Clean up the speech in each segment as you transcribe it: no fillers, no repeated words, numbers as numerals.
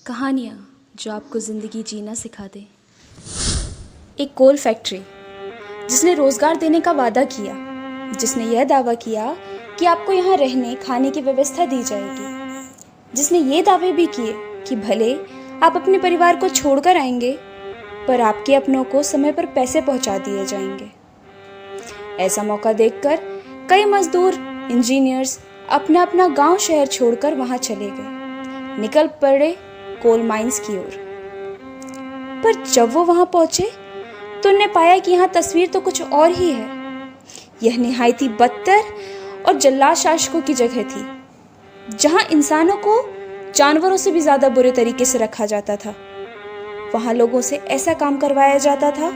कहानियाँ जो आपको ज़िंदगी जीना सिखा दें। एक कोल फैक्ट्री जिसने रोज़गार देने का वादा किया, जिसने यह दावा किया कि आपको यहाँ रहने खाने की व्यवस्था दी जाएगी, जिसने ये दावे भी किए कि भले आप अपने परिवार को छोड़कर आएंगे पर आपके अपनों को समय पर पैसे पहुँचा दिए जाएंगे। ऐसा मौका देखकर कई मजदूर, इंजीनियर्स अपना अपना गांव शहर छोड़कर वहां चले गए, निकल पड़े कोल माइंस की ओर। पर जब वो वहां पहुंचे तो उन्हें पाया कि यहाँ तस्वीर तो कुछ और ही है। यह निहायती बदतर और जल्लाद शासकों की जगह थी, जहां इंसानों को जानवरों से भी ज्यादा बुरे तरीके से रखा जाता था। वहां लोगों से ऐसा काम करवाया जाता था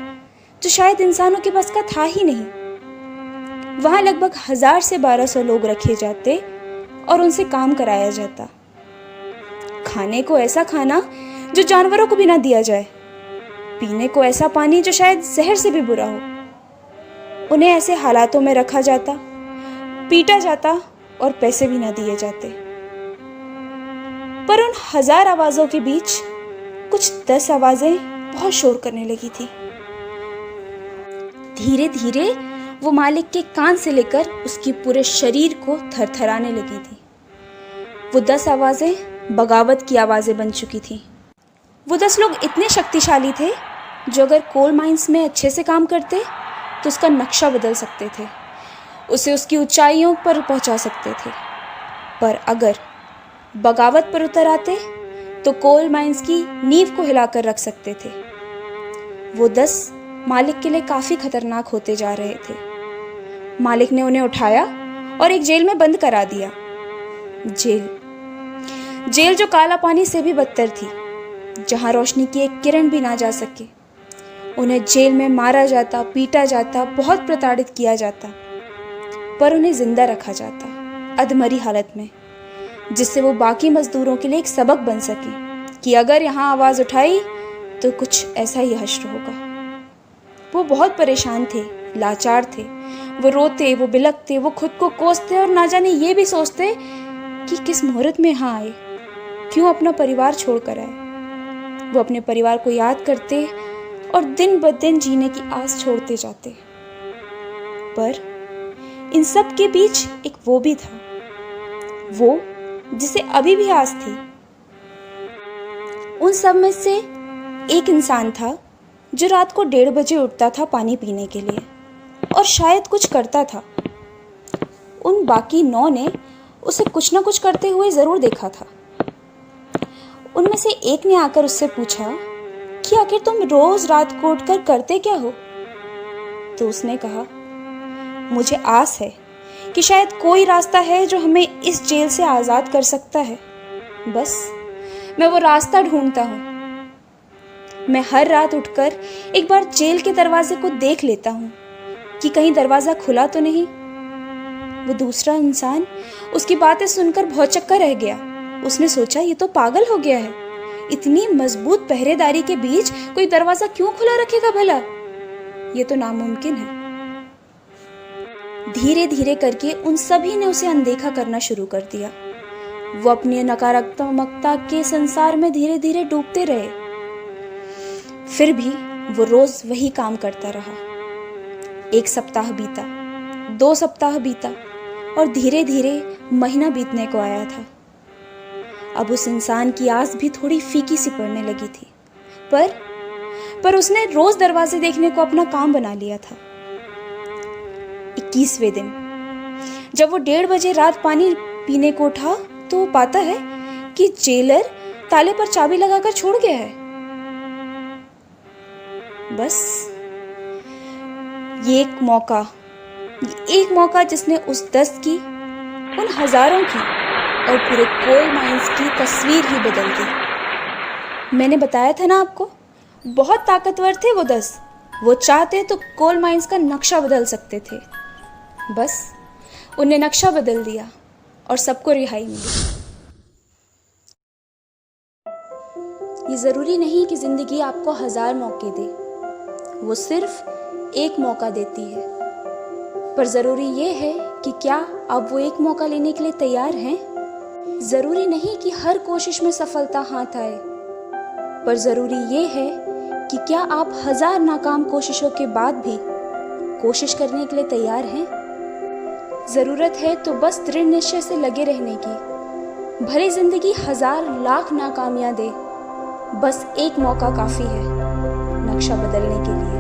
जो शायद इंसानों के बस का था ही नहीं। वहां लगभग 1000 से 1200 लोग रखे जाते और उनसे काम कराया जाता। खाने को ऐसा खाना जो जानवरों को भी ना दिया जाए, पीने को ऐसा पानी जो शायद जहर से भी बुरा हो। उन्हें ऐसे हालातों में रखा जाता, पीटा जाता और पैसे भी ना दिए जाते। पर उन 1000 आवाजों के बीच कुछ 10 आवाजें बहुत शोर करने लगी थी। धीरे धीरे वो मालिक के कान से लेकर उसके पूरे शरीर को थरथराने लगी थी। वो 10 आवाजें बगावत की आवाजें बन चुकी थी। वो 10 लोग इतने शक्तिशाली थे जो अगर कोल माइंस में अच्छे से काम करते तो उसका नक्शा बदल सकते थे, उसे उसकी ऊंचाइयों पर पहुंचा सकते थे। पर अगर बगावत पर उतर आते तो कोल माइंस की नींव को हिलाकर रख सकते थे। वो 10 मालिक के लिए काफी खतरनाक होते जा रहे थे। मालिक ने उन्हें उठाया और एक जेल में बंद करा दिया। जेल जो काला पानी से भी बदतर थी, जहां रोशनी की एक किरण भी ना जा सके। उन्हें जेल में मारा जाता, पीटा जाता, बहुत प्रताड़ित किया जाता, पर उन्हें जिंदा रखा जाता अधमरी हालत में, जिससे वो बाकी मजदूरों के लिए एक सबक बन सके कि अगर यहाँ आवाज उठाई तो कुछ ऐसा ही हश्र होगा। वो बहुत परेशान थे, लाचार थे। वो रोते, वो बिलखते, वो खुद को कोसते और ना जाने ये भी सोचते कि किस मुहूर्त में यहाँ आए, क्यों अपना परिवार छोड़कर आए। वो अपने परिवार को याद करते और दिन ब दिन जीने की आस छोड़ते जाते। पर इन सब के बीच एक वो भी था, वो जिसे अभी भी आस थी। उन सब में से एक इंसान था जो रात को 1:30 बजे उठता था पानी पीने के लिए और शायद कुछ करता था। उन बाकी 9 ने उसे कुछ ना कुछ करते हुए जरूर देखा था। उनमें से एक ने आकर उससे पूछा कि आखिर तुम रोज रात को उठकर करते क्या हो? तो उसने कहा, मुझे आस है कि शायद कोई रास्ता है जो हमें इस जेल से आजाद कर सकता है। बस मैं वो रास्ता ढूंढता हूँ। मैं हर रात उठकर एक बार जेल के दरवाजे को देख लेता हूँ कि कहीं दरवाजा खुला तो नहीं। वो दूसरा इंसान उसकी बातें सुनकर भौचक्का रह गया। उसने सोचा, ये तो पागल हो गया है। इतनी मजबूत पहरेदारी के बीच कोई दरवाजा क्यों खुला रखेगा भला? ये तो नामुमकिन है। धीरे धीरे करके उन सभी ने उसे अनदेखा करना शुरू कर दिया। वो अपनी नकारात्मकता के संसार में धीरे धीरे डूबते रहे। फिर भी वो रोज वही काम करता रहा। 1 सप्ताह बीता, 2 सप्ताह बीता और धीरे धीरे महीना बीतने को आया था। अब उस इंसान की आस भी थोड़ी फीकी सी पड़ने लगी थी, पर उसने रोज दरवाजे देखने को अपना काम बना लिया था। 21वें दिन जब वो 1:30 बजे रात पानी पीने को उठा तो वो पाता है कि जेलर ताले पर चाबी लगाकर छोड़ गया है। बस ये एक मौका जिसने उस 10 की, उन हजारों की और पूरे कोल माइंस की तस्वीर ही बदल दी। मैंने बताया था ना आपको, बहुत ताकतवर थे वो 10। वो चाहते तो कोल माइंस का नक्शा बदल सकते थे। बस उन्हें नक्शा बदल दिया और सबको रिहाई मिली। ये ज़रूरी नहीं कि ज़िंदगी आपको 1000 मौके दे, वो सिर्फ एक मौका देती है। पर ज़रूरी ये है कि क्या आप वो एक मौका लेने के लिए तैयार हैं? ज़रूरी नहीं कि हर कोशिश में सफलता हाथ आए, पर ज़रूरी ये है कि क्या आप 1000 नाकाम कोशिशों के बाद भी कोशिश करने के लिए तैयार हैं? ज़रूरत है तो बस दृढ़ निश्चय से लगे रहने की। भले ज़िंदगी 1000 लाख नाकामियाँ दे, बस एक मौका काफ़ी है नक्शा बदलने के लिए।